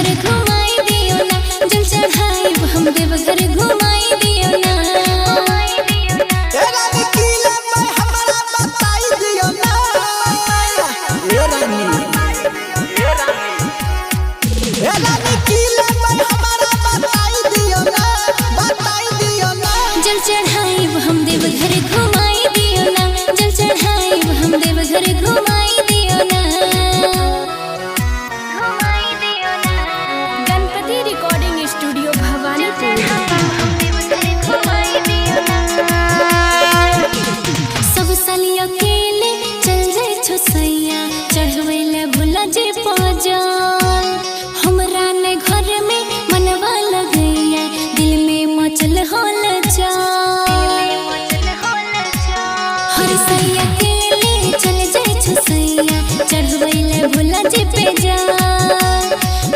देवघर घुमाई दियो ना, जल चढ़ाई हम देवघर घुमाई दियो ना। जल चढ़ाई हम देवघर घुमाई दियो ना, जल चढ़ाई हम देवघर घुमाई दियो ना। गणपति रिकॉर्डिंग स्टूडियो भवानी सब साली अकेले चल जाए छो सैया, चढ़वेले भुला जे पजल। हमरा ने घर में मनवा लगैया, दिल में मचल होल हर सैया अकेले चल जाए छो सैया, चढ़वेले भुला जे पे जा।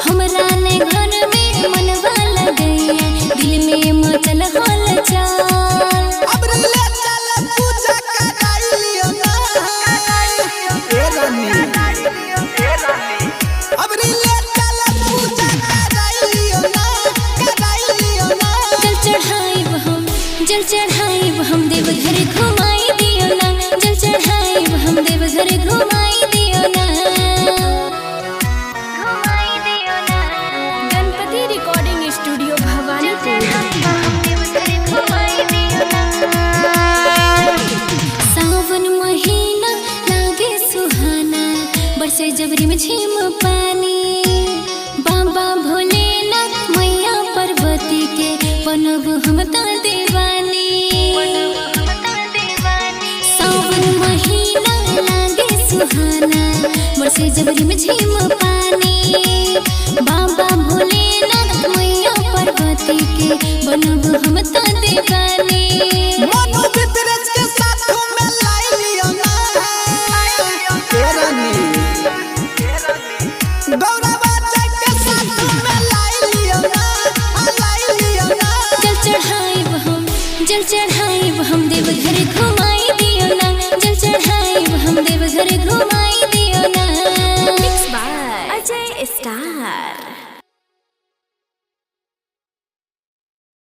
हमरा ने घर में मनवा लगैया, दिल में मचल होल जल चढ़ाई हम देवघर घुमाई दियो ना, जल चढ़ाई हम देवघर घुमाई दियो ना। गणपति रिकॉर्डिंग स्टूडियो भवानी सावन महीना लागे सुहाना, बरसे जबरी में झिम पानी। बाबा भोलेनाथ मैया पार्वती के बनब हम ता दीवानी। सावन महीना लागे सुहाना, बरसे जबरी में झिम पानी। बाबा भोलेनाथ मैया पार्वती के बनब हम ता दीवानी। जल चढ़ाई हम देवघर घुमाई दियो ना,